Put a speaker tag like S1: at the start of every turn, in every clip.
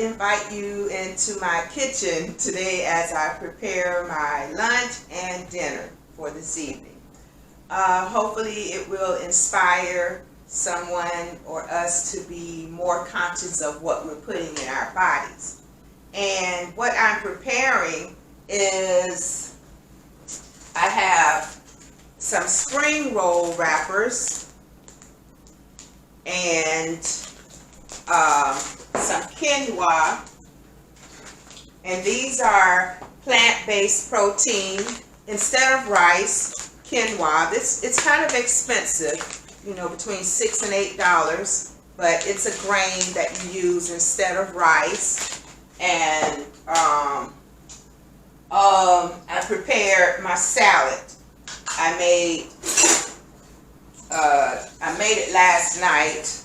S1: invite you into my kitchen today as I prepare my lunch and dinner for this evening. Hopefully it will inspire someone or us to be more conscious of what we're putting in our bodies. And what I'm preparing is I have some spring roll wrappers and some quinoa, and these are plant-based protein instead of rice. Quinoa, it's kind of expensive, you know, between $6 and $8, but it's a grain that you use instead of rice. And I prepared my salad. I made it last night,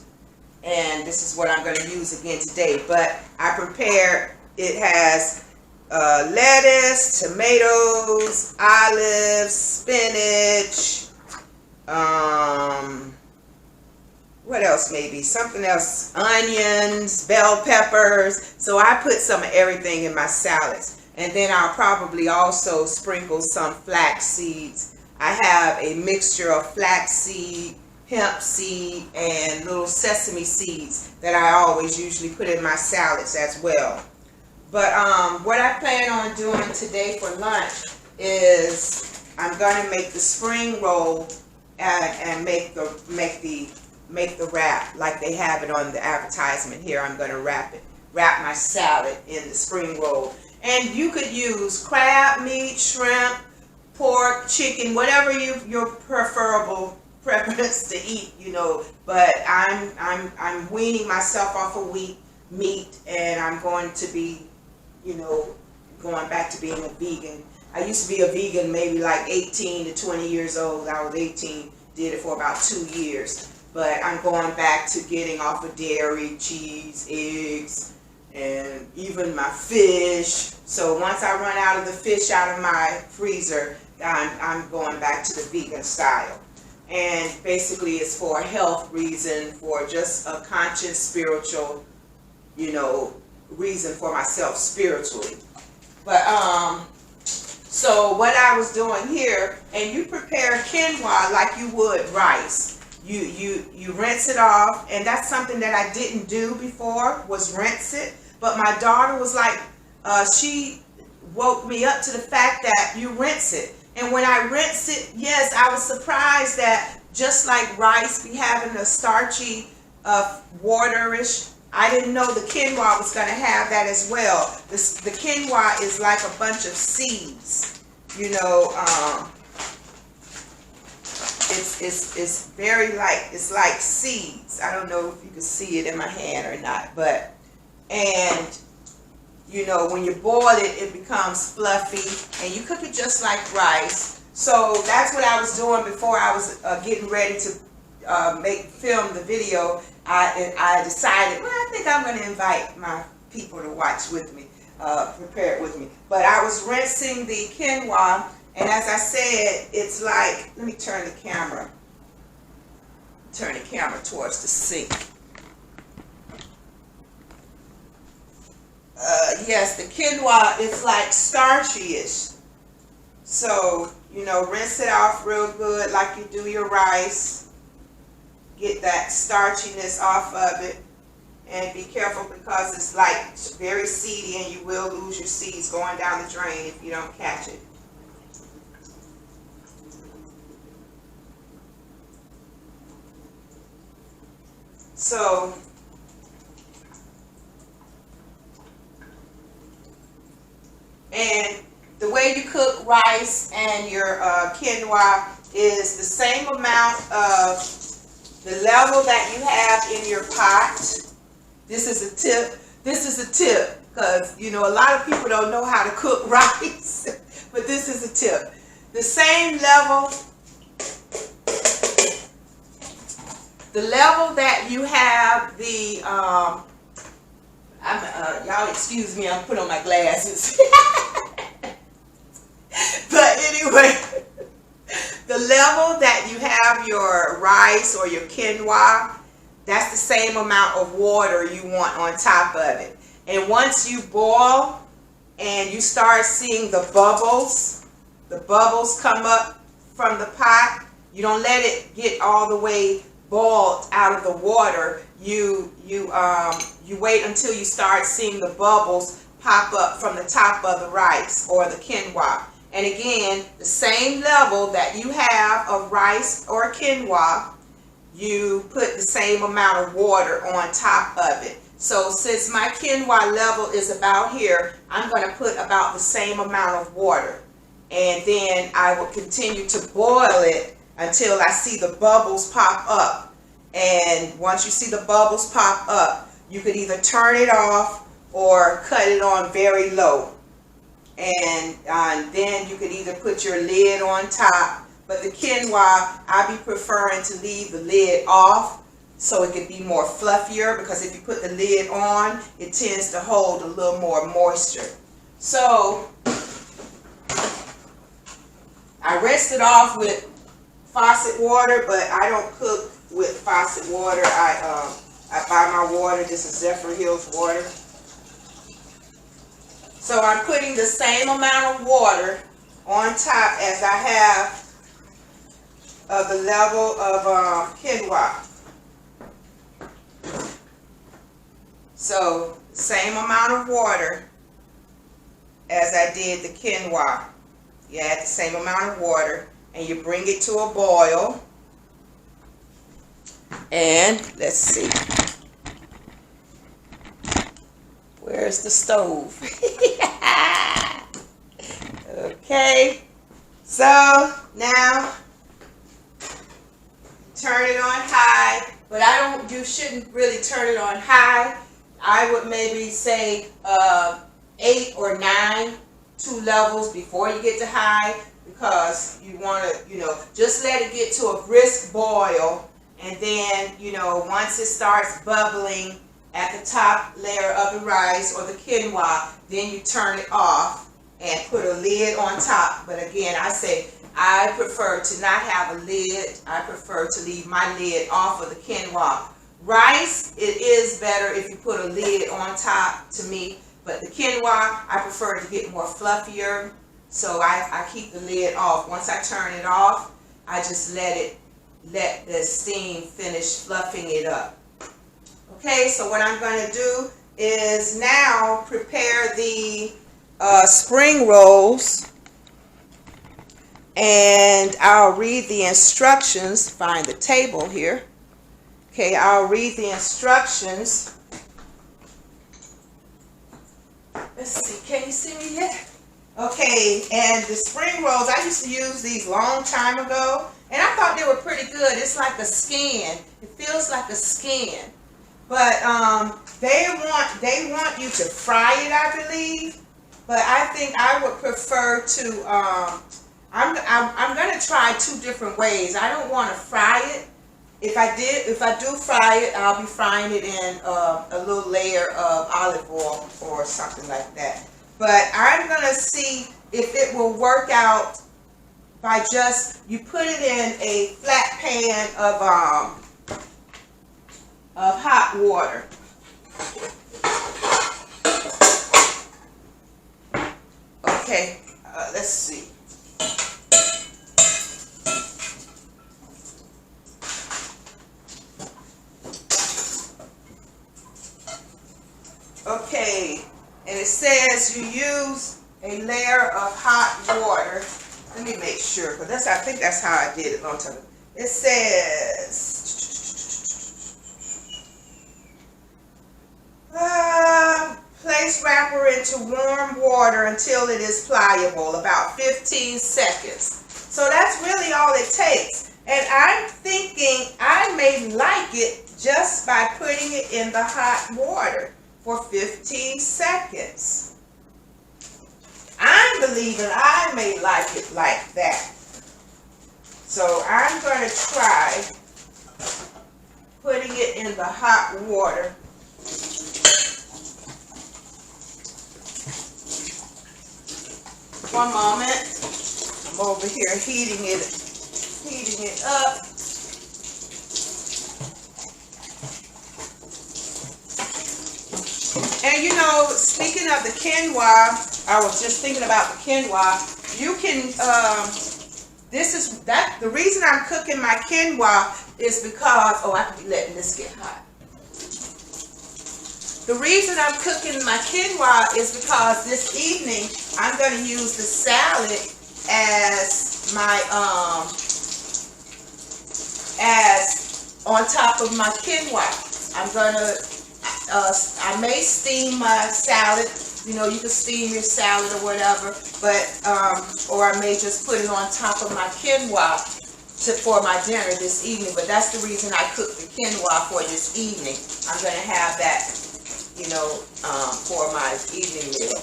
S1: and this is what I'm going to use again today. But I prepared, it has lettuce, tomatoes, olives, spinach, what else maybe? Something else, onions, bell peppers. So I put some of everything in my salads. And then I'll probably also sprinkle some flax seeds. I have a mixture of flaxseed, hemp seed, and little sesame seeds that I always usually put in my salads as well. But what I plan on doing today for lunch is I'm going to make the spring roll and make the wrap like they have it on the advertisement here. I'm going to wrap my salad in the spring roll. And you could use crab meat, shrimp, pork, chicken, whatever your preference to eat, you know. But I'm weaning myself off of meat, and I'm going to be, you know, going back to being a vegan. I used to be a vegan maybe like 18 to 20 years old. I was 18, did it for about 2 years. But I'm going back to getting off of dairy, cheese, eggs, and even my fish. So once I run out of the fish out of my freezer, I'm going back to the vegan style. And basically it's for a health reason, for just a conscious spiritual, you know, reason for myself spiritually. But so what I was doing here, and you prepare quinoa like you would rice. You rinse it off, and that's something that I didn't do before, was rinse it. But my daughter was like, she woke me up to the fact that you rinse it. And when I rinse it, yes, I was surprised that just like rice be having a starchy, waterish, I didn't know the quinoa was going to have that as well. The quinoa is like a bunch of seeds, you know. It's very light. It's like seeds. I don't know if you can see it in my hand or not, but, and you know, when you boil it, it becomes fluffy, and you cook it just like rice. So that's what I was doing before I was getting ready to film the video. I decided, well, I think I'm going to invite my people to watch with me, prepare it with me. But I was rinsing the quinoa, and as I said, it's like, let me turn the camera towards the sink. Yes, the quinoa is like starchy-ish. So, you know, rinse it off real good like you do your rice. Get that starchiness off of it. And be careful because it's like very seedy, and you will lose your seeds going down the drain if you don't catch it. So, and the way you cook rice and your quinoa is the same amount of the level that you have in your pot. This is a tip. This is a tip because, you know, a lot of people don't know how to cook rice, but this is a tip. The same level, the level that you have the, y'all excuse me, I'm putting on my glasses. But anyway, the level that you have your rice or your quinoa, that's the same amount of water you want on top of it. And once you boil and you start seeing the bubbles come up from the pot, you don't let it get all the way boiled out of the water. You wait until you start seeing the bubbles pop up from the top of the rice or the quinoa. And again, the same level that you have of rice or quinoa, you put the same amount of water on top of it. So since my quinoa level is about here, I'm going to put about the same amount of water. And then I will continue to boil it until I see the bubbles pop up. And once you see the bubbles pop up, you could either turn it off or cut it on very low. And then you could either put your lid on top. But the quinoa, I be preferring to leave the lid off so it could be more fluffier, because if you put the lid on, it tends to hold a little more moisture. So I rinsed it off with faucet water, but I don't cook with faucet water. I buy my water. This is Zephyr Hills water. So I'm putting the same amount of water on top as I have of the level of quinoa. So same amount of water as I did the quinoa. You add the same amount of water and you bring it to a boil. And let's see. Where's the stove? Okay. So now turn it on high, but you shouldn't really turn it on high. I would maybe say 8 or 9, 2 levels before you get to high, because you want to, just let it get to a brisk boil. And then, once it starts bubbling at the top layer of the rice or the quinoa, then you turn it off and put a lid on top. But again, I prefer to not have a lid. I prefer to leave my lid off of the quinoa. Rice, it is better if you put a lid on top to me. But the quinoa, I prefer to get more fluffier. So I keep the lid off. Once I turn it off, I just let the steam finish fluffing it up. Okay, so what I'm going to do is now prepare the spring rolls, and I'll read the instructions. Find the table here. Okay, I'll read the instructions. Let's see, can you see me yet? Okay, and the spring rolls, I used to use these long time ago, and I thought they were pretty good. It's like a skin. It feels like a skin. But they want you to fry it, I believe. But I think I would prefer to. I'm gonna try 2 different ways. I don't want to fry it. If I do fry it, I'll be frying it in a little layer of olive oil or something like that. But I'm gonna see if it will work out by you put it in a flat pan of hot water. Okay, let's see. Okay, and it says you use a layer of hot water. Let me make sure, because I think that's how I did it a long time ago. It says place wrapper into warm water until it is pliable, about 15 seconds. So that's really all it takes. And I'm thinking I may like it just by putting it in the hot water for 15 seconds. I'm believing I may like it like that. So I'm going to try putting it in the hot water. One moment. I'm over here heating it up. And you know, speaking of the quinoa, I was just thinking about the quinoa. You can, the reason I'm cooking my quinoa is because, oh, I can be letting this get hot. The reason I'm cooking my quinoa is because this evening I'm going to use the salad as my, as on top of my quinoa. I'm going to, I may steam my salad. You know, you can steam your salad or whatever, but, or I may just put it on top of my quinoa for my dinner this evening. But that's the reason I cook the quinoa for this evening. I'm going to have that, you know, for my evening meal.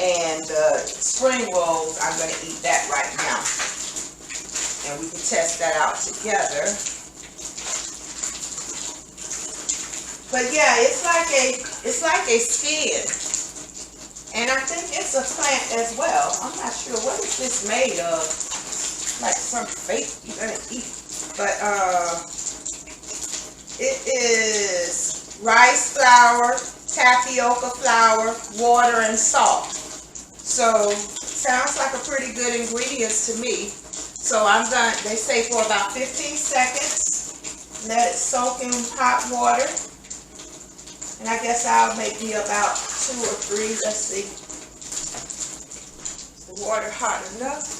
S1: And spring rolls, I'm going to eat that right now. And we can test that out together. But yeah, it's like a skin. And I think it's a plant as well. I'm not sure what is this made of. Like some fake you're gonna eat. But it is rice flour, tapioca flour, water, and salt. So sounds like a pretty good ingredients to me. So they say for about 15 seconds, let it soak in hot water. And I guess I'll maybe about 2 or 3. Let's see. Is the water hot enough?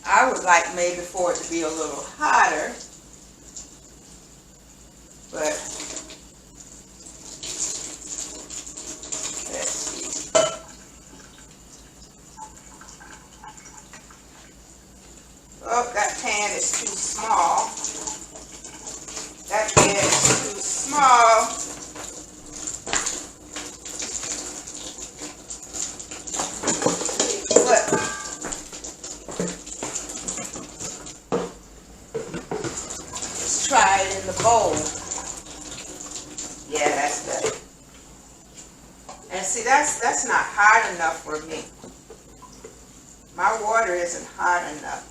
S1: I would like maybe for it to be a little hotter. But let's see. Oh, that pan is too small. That pan is too small. But let's try it in the bowl. Yeah, that's better. And see, that's not hot enough for me. My water isn't hot enough.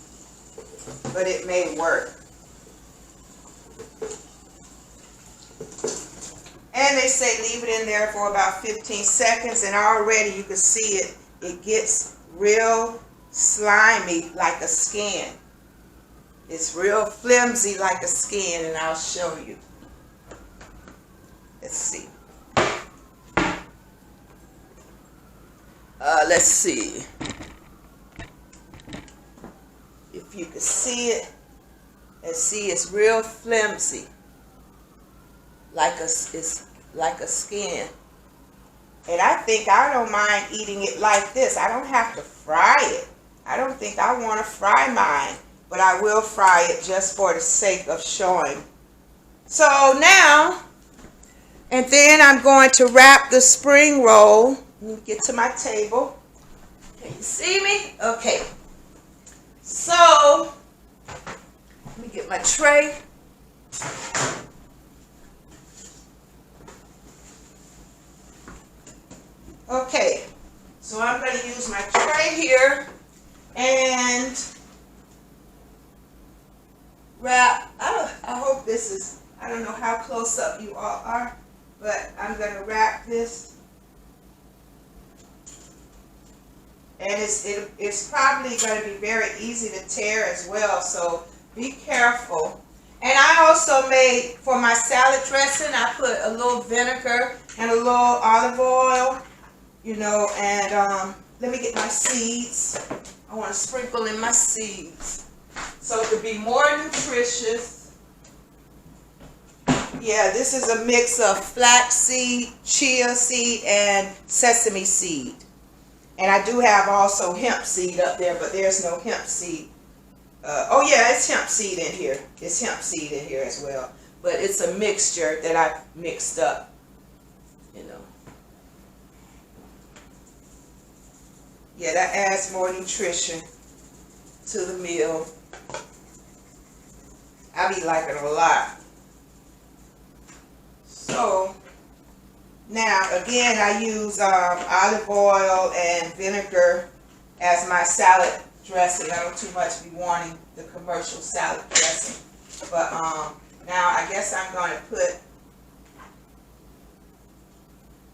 S1: But it may work. And they say leave it in there for about 15 seconds, and already you can see it gets real slimy like a skin. It's real flimsy like a skin, and I'll show you. Let's see. Let's see. If you can see it, and see it's real flimsy, it's like a skin. And I don't mind eating it like this. I don't have to fry it. I don't think I want to fry mine, but I will fry it just for the sake of showing. So now, and then I'm going to wrap the spring roll. Let me get to my table. Can you see me? Okay. So, let me get my tray. Okay, so I'm going to use my tray here and wrap. I hope this is, I don't know how close up you all are, but I'm going to wrap this. And it's probably going to be very easy to tear as well, so be careful. And I also made, for my salad dressing, I put a little vinegar and a little olive oil, you know, and let me get my seeds. I want to sprinkle in my seeds. So to be more nutritious, yeah, this is a mix of flaxseed, chia seed, and sesame seed. And I do have also hemp seed up there, but there's no hemp seed. Oh yeah, it's hemp seed in here. It's hemp seed in here as well. But it's a mixture that I mixed up, you know. Yeah, that adds more nutrition to the meal. I be liking it a lot. So now again, I use olive oil and vinegar as my salad dressing. I don't too much be wanting the commercial salad dressing. But now I guess I'm going to put,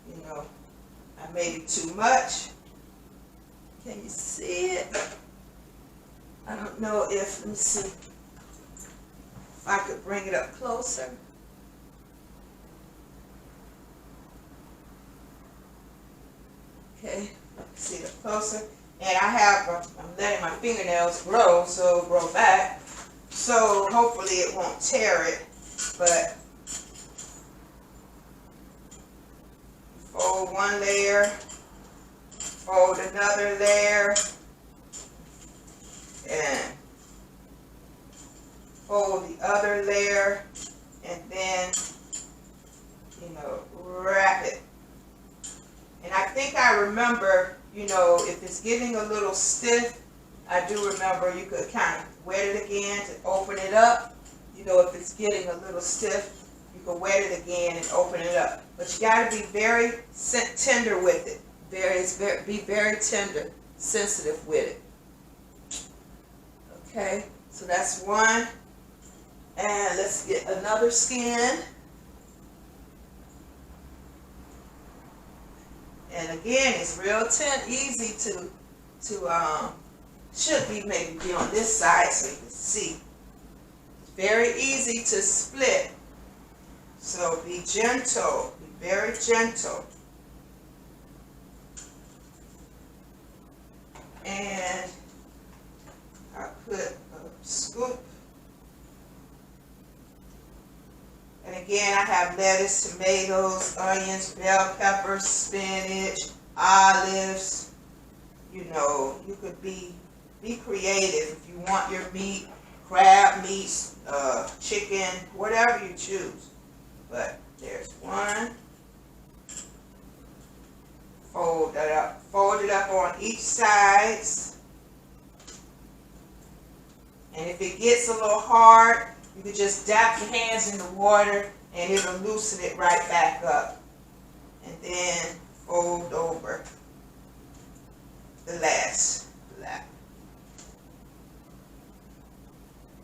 S1: you know, I made it too much. Can you see it? I don't know if, let me see, if I could bring it up closer. Okay, see it up closer. And I have, I'm letting my fingernails grow, so grow back. So hopefully it won't tear it, but fold one layer, fold another layer, and fold the other layer, and then, you know, wrap it. And I think I remember, you know, if it's getting a little stiff, I do remember you could kind of wet it again to open it up. You know, if it's getting a little stiff, you can wet it again and open it up. But you got to be very tender with it. Be very tender, sensitive with it. Okay, so that's one. And let's get another skin. And again, it's real easy to should be maybe be on this side so you can see. It's very easy to split. So be gentle, be very gentle. And I'll put a scoop. And again, I have lettuce, tomatoes, onions, bell peppers, spinach, olives. You know, you could be creative if you want your meat, crab meats, chicken, whatever you choose. But there's one. Fold that up. Fold it up on each side. And if it gets a little hard, you can just dap your hands in the water and it'll loosen it right back up. And then fold over the last lap.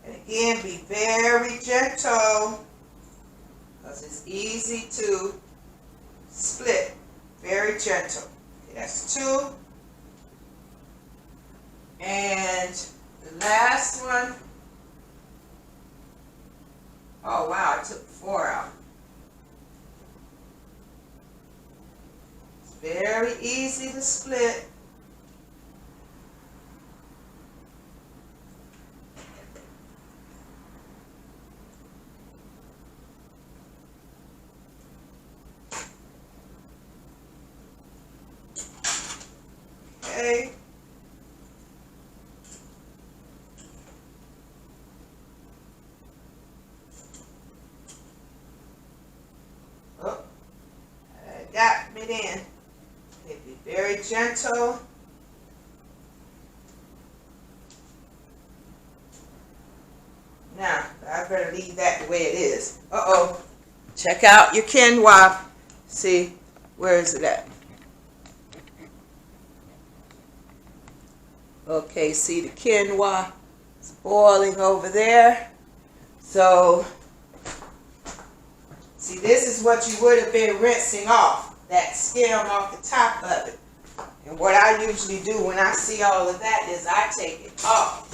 S1: And again, be very gentle because it's easy to split. Very gentle. Okay, that's two. And the last one. Oh wow, I took 4 out. It's very easy to split. Okay. Oh, I got it in. Okay, be very gentle. Now, I better leave that the way it is. Uh-oh. Check out your quinoa. See, where is it at? Okay, see the quinoa is boiling over there. So, see, this is what you would have been rinsing off, that skin off the top of it. And what I usually do when I see all of that is I take it off.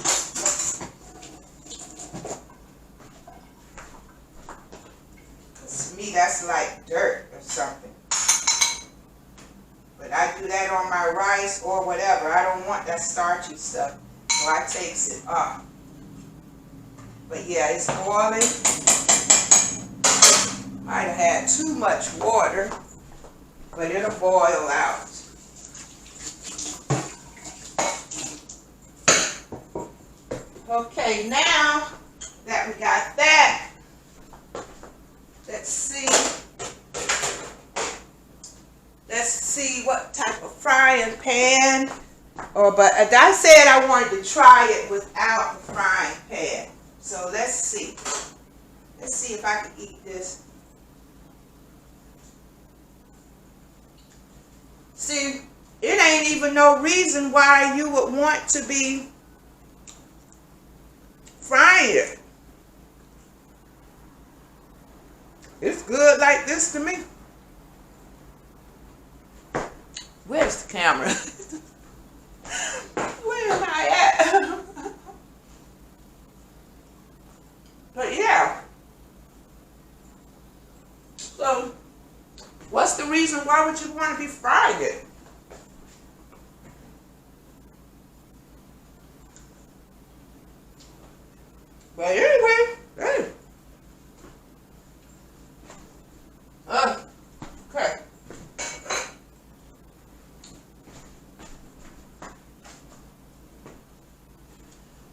S1: To me, that's like dirt or something. But I do that on my rice or whatever. I don't want that starchy stuff. So I takes it off. But yeah, it's boiling. Might have had too much water, but it'll boil out. Okay, now that we got that, let's see what type of frying pan, but I said I wanted to try it without the frying pan. So let's see. Let's see if I can eat this. See, it ain't even no reason why you would want to be frying it. It's good like this to me. Where's the camera? Where am I at? But yeah. So, what's the reason why would you want to be frying it? But anyway, hey. Okay.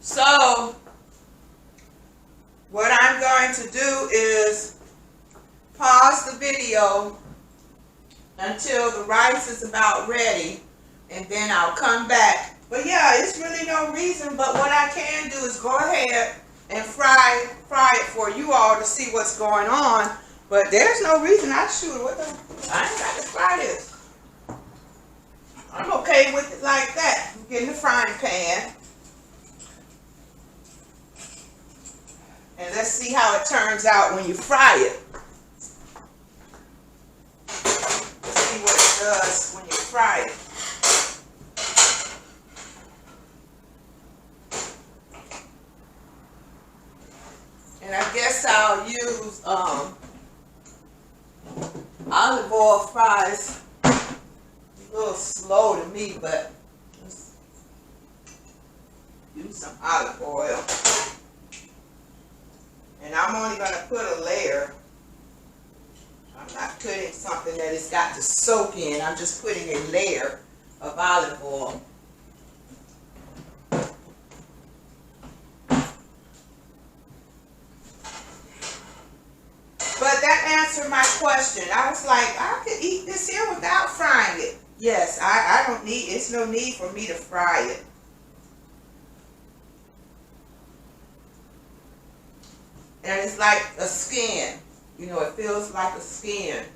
S1: So, what I'm going to do is pause the video until the rice is about ready, and then I'll come back. But yeah, it's really no reason, but what I can do is go ahead and fry it for you all to see what's going on. But there's no reason I shoot it. I ain't got to fry this. I'm okay with it like that. Get in the frying pan. And let's see how it turns out when you fry it. Let's see what it does when you fry it. And I guess I'll use olive oil fries. A little slow to me, but let's use some olive oil. And I'm only going to put a layer. I'm not putting something that it's got to soak in. I'm just putting a layer of olive oil. But that answered my question. I was like, I could eat this here without frying it. Yes, I don't need, it's no need for me to fry it. And it's like a skin. You know, it feels like a skin.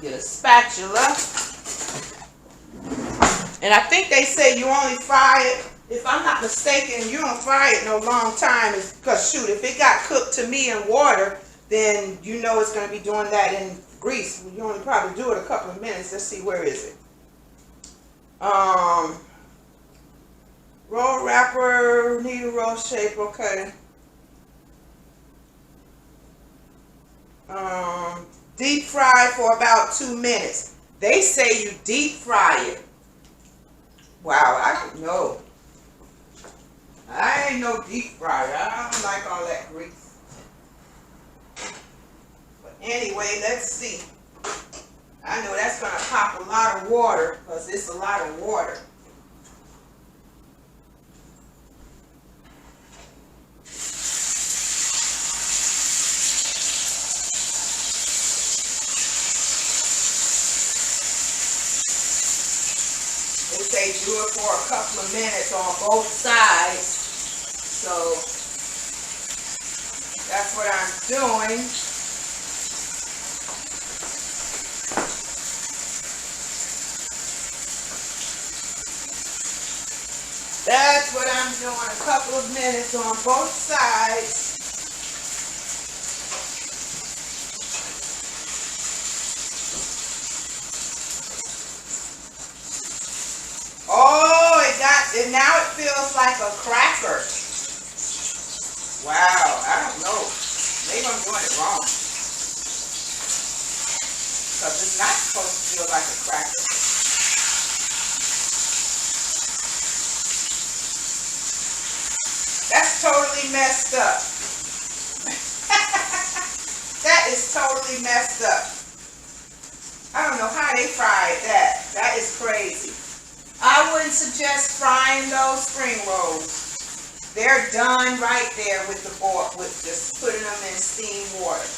S1: Get a spatula. And I think they say you only fry it, if I'm not mistaken, you don't fry it no long time. Because shoot, if it got cooked to me in water, then you know it's going to be doing that in grease. You only probably do it a couple of minutes. Let's see, where is it? Roll wrapper, needle roll shape, okay. Deep fry for about 2 minutes. They say you deep fry it. Wow, I don't know. I ain't no deep fryer. I don't like all that grease. But anyway, let's see. I know that's going to pop a lot of water because it's a lot of water. They say do it for a couple of minutes on both sides. So that's what I'm doing. That's what I'm doing, a couple of minutes on both sides. Oh, and now it feels like a cracker. Wow, I don't know. Maybe I'm doing it wrong. Because it's not supposed to feel like a cracker. That's totally messed up. That is totally messed up. I don't know how they fried that. That is crazy. I wouldn't suggest frying those spring rolls. They're done right there with the board, with just putting them in steam water.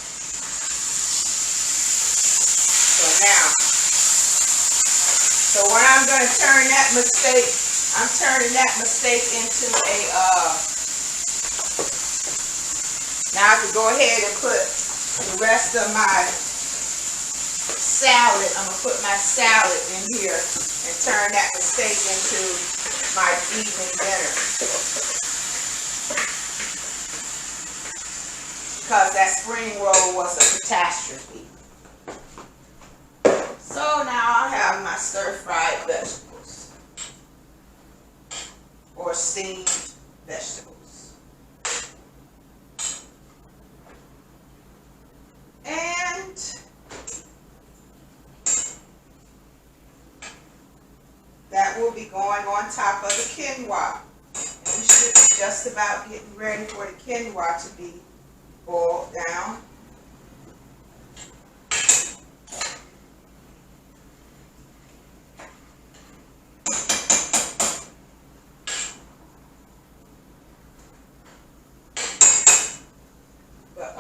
S1: So when I'm going to turn that mistake, I'm turning that mistake into a, now I can go ahead and put the rest of my salad. I'm going to put my salad in here and turn that mistake into my evening dinner. Because that spring roll was a catastrophe. So now I have my stir-fried vegetables. Or steamed vegetables. And that will be going on top of the quinoa. And we should be just about getting ready for the quinoa to be boiled down. But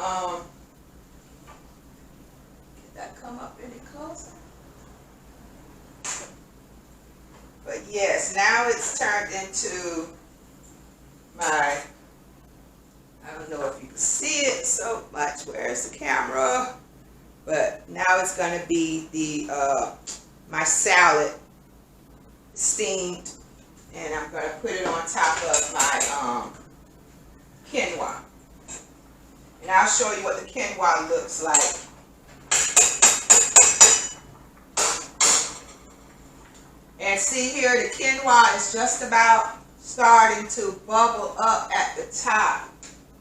S1: did that come up any closer? But yes, now it's turned into my, I don't know if you can see it so much. Where's the camera? But now it's going to be the my salad steamed, and I'm going to put it on top of my quinoa. And I'll show you what the quinoa looks like. And see here, the quinoa is just about starting to bubble up at the top.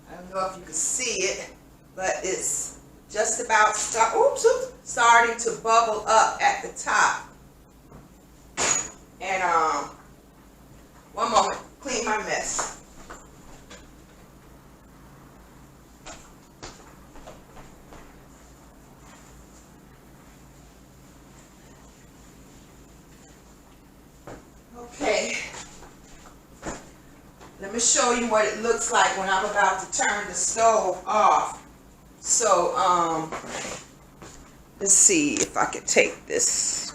S1: I don't know if you can see it, but it's just about starting to bubble up at the top. And one moment, clean my mess. Okay, let me show you what it looks like when I'm about to turn the stove off. So, let's see if I can take this,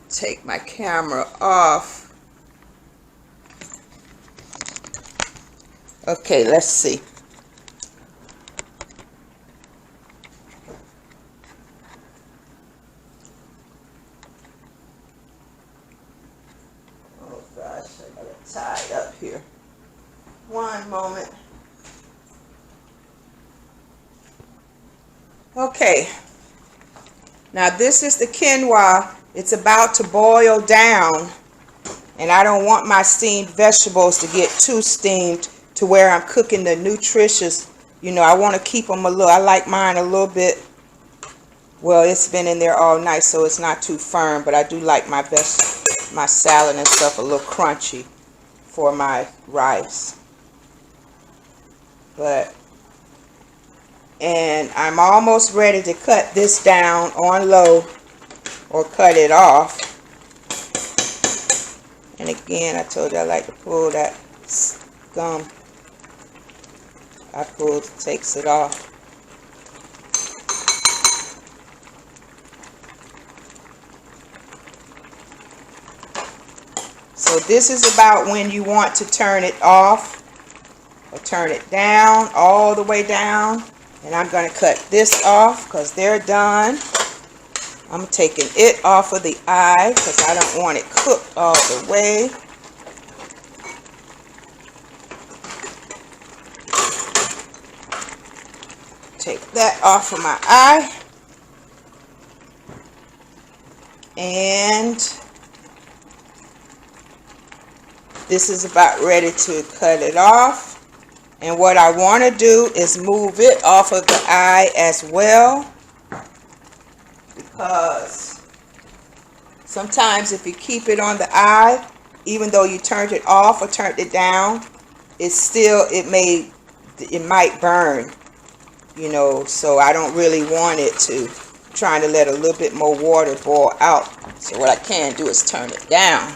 S1: take my camera off. Okay, let's see. Oh gosh, I got it tied up here. One moment. Okay, now this is the quinoa. It's about to boil down, and I don't want my steamed vegetables to get too steamed to where I'm cooking the nutritious. You know, I want to keep them a little, I like mine a little bit, well, it's been in there all night, so it's not too firm, but I do like my salad and stuff a little crunchy for my rice. And I'm almost ready to cut this down on low or cut it off. And again, I told you I like to pull that gum. I pull, takes it off. So this is about when you want to turn it off or turn it down, all the way down. And I'm going to cut this off because they're done. I'm taking it off of the eye because I don't want it cooked all the way. Take that off of my eye. And this is about ready to cut it off. And what I want to do is move it off of the eye as well, because sometimes if you keep it on the eye, even though you turned it off or turned it down, it's still, it might burn, you know, so I don't really want it to. I'm trying to let a little bit more water boil out. So what I can do is turn it down.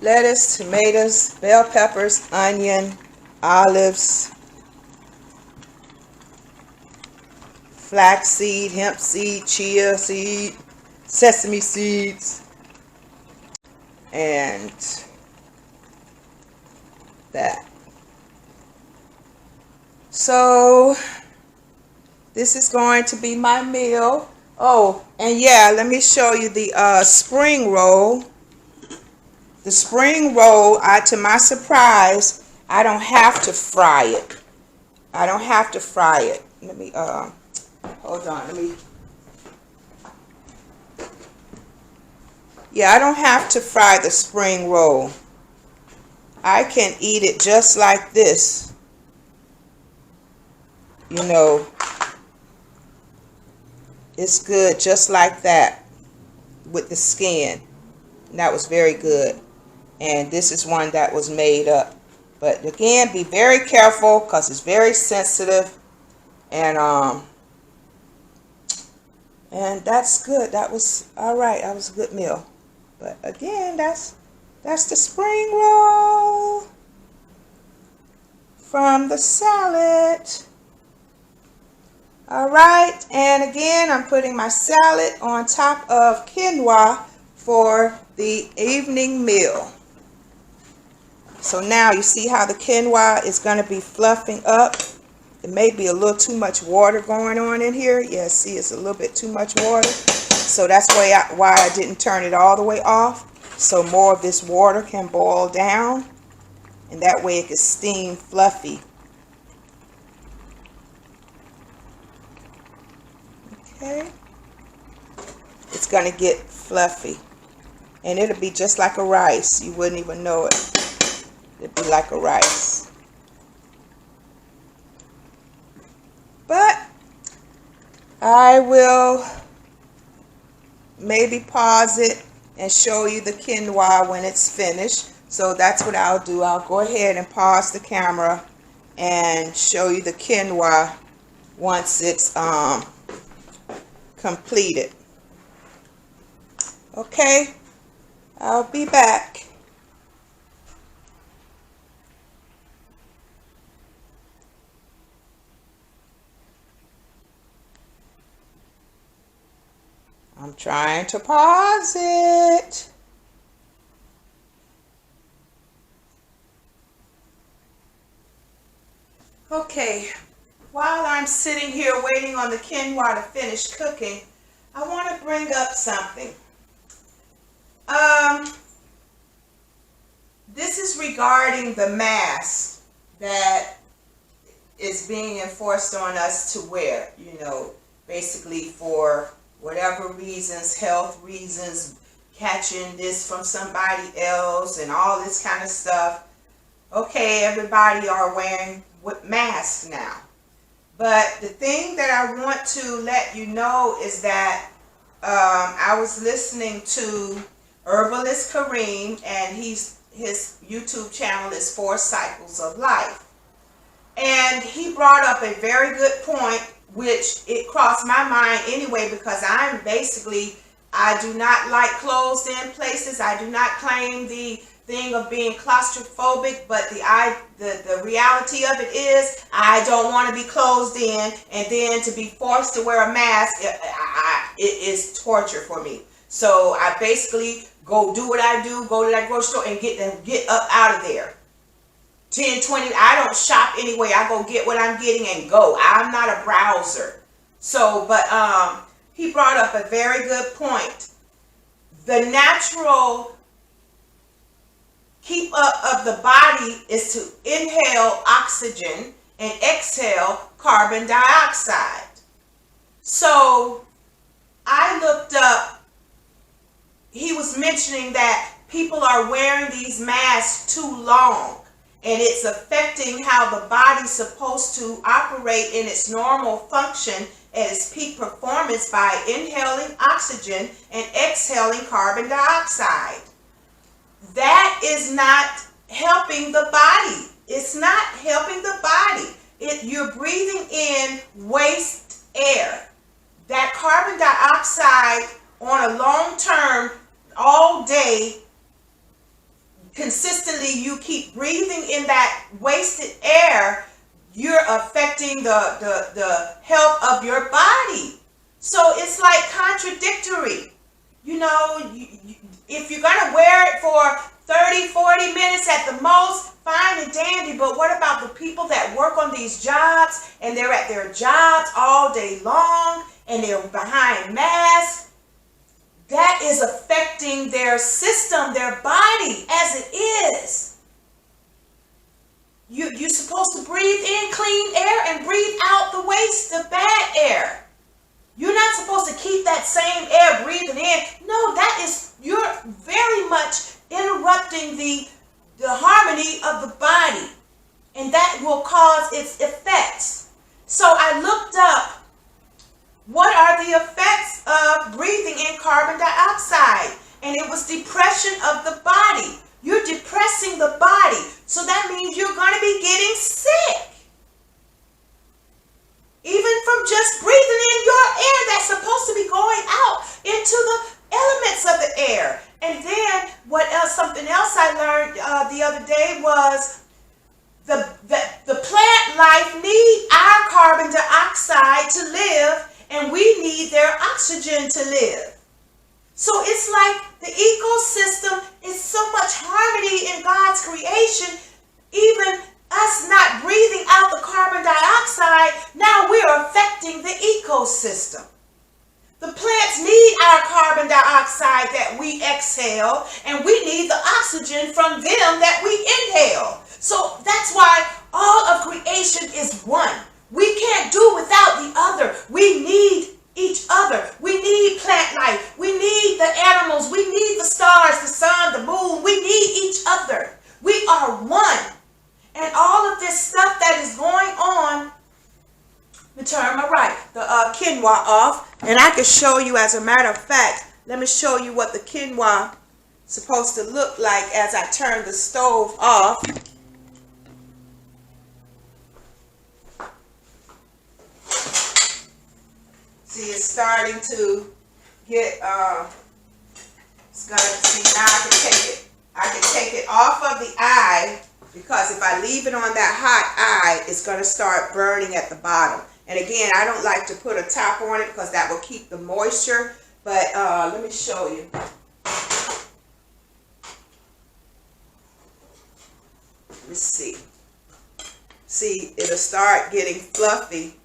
S1: Lettuce, tomatoes, bell peppers, onion, olives, flaxseed, hemp seed, chia seed, sesame seeds, and that. So this is going to be my meal. Oh, and yeah, let me show you the spring roll. The spring roll, to my surprise, I don't have to fry it. I don't have to fry it. Let me, hold on, yeah, I don't have to fry the spring roll. I can eat it just like this. You know, it's good just like that with the skin. And that was very good. And this is one that was made up. But again, be very careful because it's very sensitive. And that's good. That was all right. That was a good meal. But again, that's the spring roll from the salad. All right, and again, I'm putting my salad on top of quinoa for the evening meal. So now you see how the quinoa is going to be fluffing up. It may be a little too much water going on in here. Yeah, see, it's a little bit too much water. So that's why I didn't turn it all the way off. So more of this water can boil down. And that way it can steam fluffy. Okay. It's going to get fluffy. And it'll be just like a rice. You wouldn't even know it. It'd be like a rice. But I will maybe pause it and show you the quinoa when it's finished. So that's what I'll do. I'll go ahead and pause the camera and show you the quinoa once it's completed. Okay, I'll be back. I'm trying to pause it. Okay, while I'm sitting here waiting on the quinoa to finish cooking, I want to bring up something. This is regarding the mask that is being enforced on us to wear, you know, basically for whatever reasons, health reasons, catching this from somebody else and all this kind of stuff. Okay, everybody are wearing masks now. But the thing that I want to let you know is that I was listening to Herbalist Kareem, and his YouTube channel is 4 Cycles of Life. And he brought up a very good point, which it crossed my mind anyway, because I do not like closed-in places. I do not claim the thing of being claustrophobic, but the reality of it is I don't want to be closed in, and then to be forced to wear a mask, it is torture for me. So I basically go do what I do, go to that grocery store and get up out of there. 10, 20, I don't shop anyway. I go get what I'm getting and go. I'm not a browser. So, but he brought up a very good point. The natural keep up of the body is to inhale oxygen and exhale carbon dioxide. So I looked up, he was mentioning that people are wearing these masks too long, and it's affecting how the body's supposed to operate in its normal function at its peak performance by inhaling oxygen and exhaling carbon dioxide. That is not helping the body. It's not helping the body. You're breathing in waste air. That carbon dioxide on a long term, all day, consistently, you keep breathing in that wasted air, you're affecting the health of your body. So it's like contradictory. if you're going to wear it for 30, 40 minutes at the most, fine and dandy. But what about the people that work on these jobs and they're at their jobs all day long and they're behind masks? That is affecting their system, their body as it is. You're supposed to breathe in clean air and breathe out the waste, the bad air. You're not supposed to keep that same air breathing in. No, you're very much interrupting the harmony of the body, and that will cause its effects. So I looked up, what are the effects of breathing in carbon dioxide? And it was depression of the body. You're depressing the body. So that means you're going to be getting sick. Even from just breathing in your air that's supposed to be going out into the elements of the air. And then something else I learned the other day was the plant life need our carbon dioxide to live, and we need their oxygen to live. So it's like the ecosystem is so much harmony in God's creation. Even us not breathing out the carbon dioxide, now we're affecting the ecosystem. The plants need our carbon dioxide that we exhale, and we need the oxygen from them that we inhale. So that's why all of creation is one. We can't do without the other. We need each other. We need plant life. We need the animals. We need the stars, the sun, the moon. We need each other. We are one. And all of this stuff that is going on, let me turn the quinoa off, and I can show you, as a matter of fact, let me show you what the quinoa is supposed to look like as I turn the stove off. See, it's starting to get, it's gonna, see, now I can take it off of the eye, because if I leave it on that hot eye, it's gonna start burning at the bottom. And again, I don't like to put a top on it because that will keep the moisture, but let me show you. Let me see. See, it'll start getting fluffy.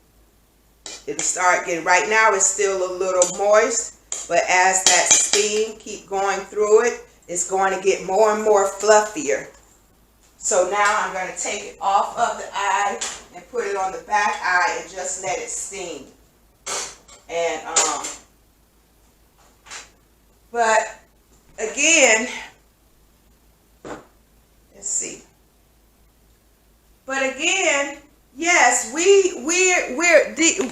S1: It'll start getting, right now it's still a little moist, but as that steam keep going through it, it's going to get more and more fluffier. So now I'm going to take it off of the eye and put it on the back eye and just let it steam. And but again, let's see. But again, yes,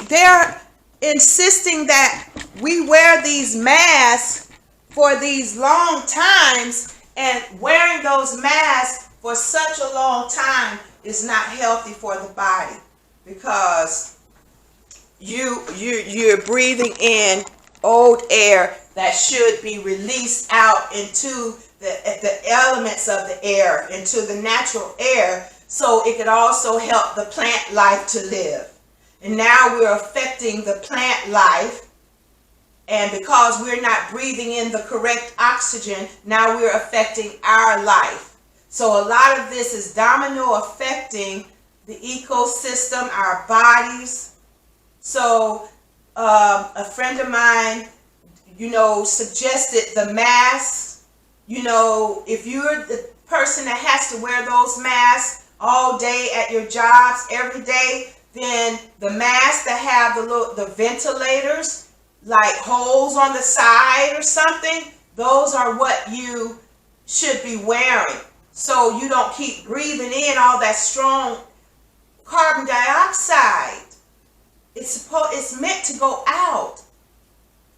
S1: they're insisting that we wear these masks for these long times, and wearing those masks for such a long time is not healthy for the body, because you're breathing in old air that should be released out into the elements of the air, into the natural air, so it could also help the plant life to live. And now we're affecting the plant life, and because we're not breathing in the correct oxygen, now we're affecting our life. So a lot of this is domino affecting the ecosystem, our bodies. So a friend of mine, suggested the masks. If you're the person that has to wear those masks all day at your jobs, every day, then the masks that have the ventilators, like holes on the side or something, those are what you should be wearing, so you don't keep breathing in all that strong carbon dioxide. It's meant to go out,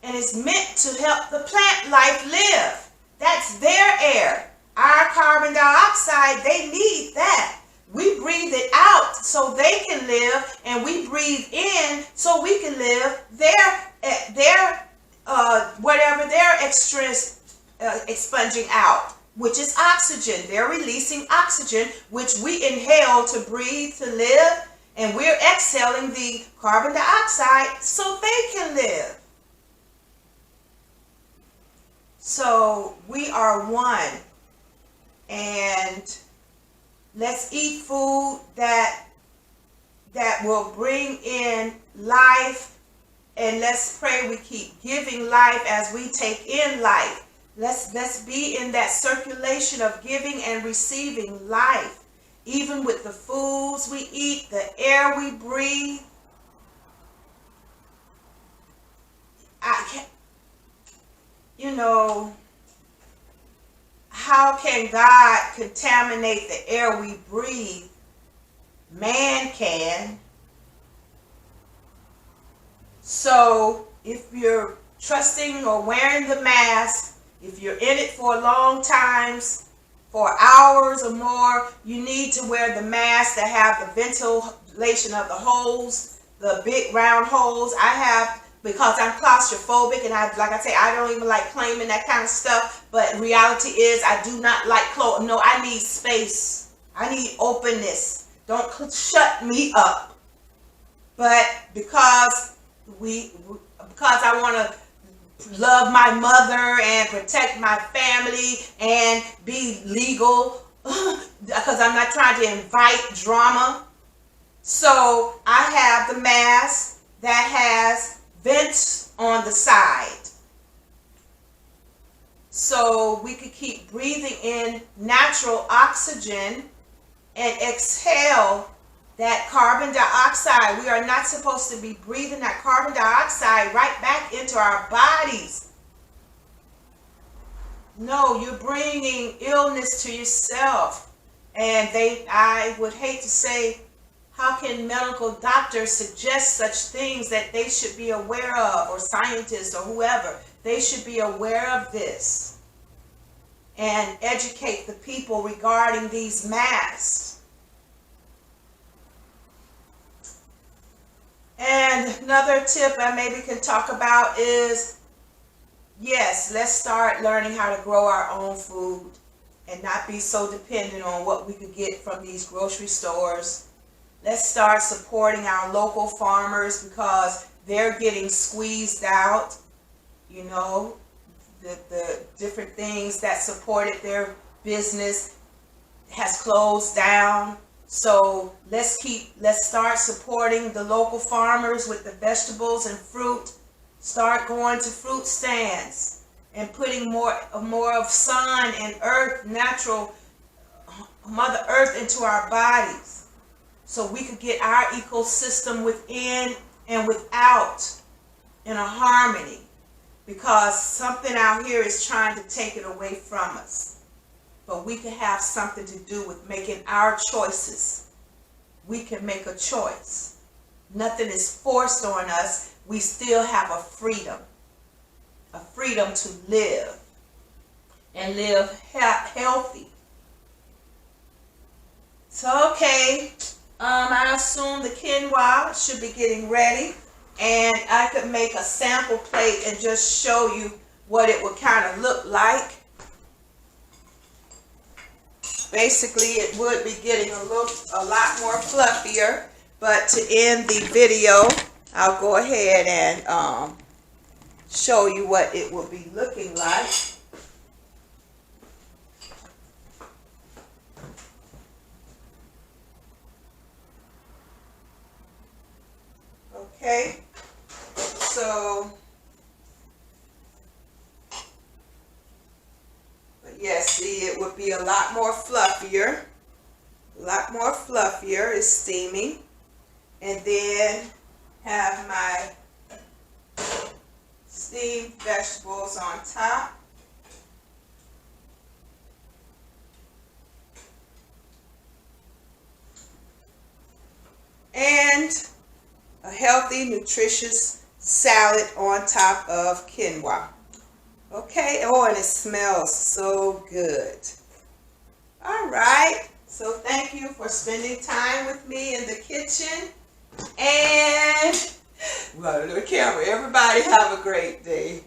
S1: and it's meant to help the plant life live. That's their air. Our carbon dioxide, they need that. We breathe it out so they can live, and we breathe in so we can live. Whatever they're expunging out, which is oxygen. They're releasing oxygen, which we inhale to breathe, to live, and we're exhaling the carbon dioxide so they can live. So we are one, and let's eat food that will bring in life, and let's pray we keep giving life as we take in life. Let's be in that circulation of giving and receiving life, even with the foods we eat, the air we breathe. How can God contaminate the air we breathe? Man can. So if you're trusting or wearing the mask, if you're in it for a long time, for hours or more, you need to wear the mask that have the ventilation of the holes, the big round holes. I have, because I'm claustrophobic, and like I say, I don't even like claiming that kind of stuff, but reality is I do not like clothes. No, I need space. I need openness. Don't shut me up. But because I want to love my mother and protect my family and be legal, because I'm not trying to invite drama. So I have the mask that has vents on the side, so we could keep breathing in natural oxygen and exhale that carbon dioxide. We are not supposed to be breathing that carbon dioxide right back into our bodies. No, you're bringing illness to yourself. And I would hate to say, how can medical doctors suggest such things that they should be aware of, or scientists or whoever? They should be aware of this and educate the people regarding these masks. And another tip I maybe can talk about is, yes, let's start learning how to grow our own food and not be so dependent on what we could get from these grocery stores. Let's start supporting our local farmers, because they're getting squeezed out. You know, the different things that supported their business has closed down. So let's start supporting the local farmers with the vegetables and fruit. Start going to fruit stands and putting more of sun and earth, natural Mother Earth, into our bodies, so we could get our ecosystem within and without in a harmony, because something out here is trying to take it away from us. But we can have something to do with making our choices. We can make a choice. Nothing is forced on us. We still have a freedom to live, and live healthy. So, okay, I assume the quinoa should be getting ready, and I could make a sample plate and just show you what it would kind of look like. Basically, it would be getting a lot more fluffier, but to end the video, I'll go ahead and show you what it will be looking like. Okay, so yes, see, it would be a lot more fluffier. It's steaming. And then have my steamed vegetables on top. And a healthy, nutritious salad on top of quinoa. Okay, oh, and it smells so good. All right, so thank you for spending time with me in the kitchen. And, well, the camera, everybody have a great day.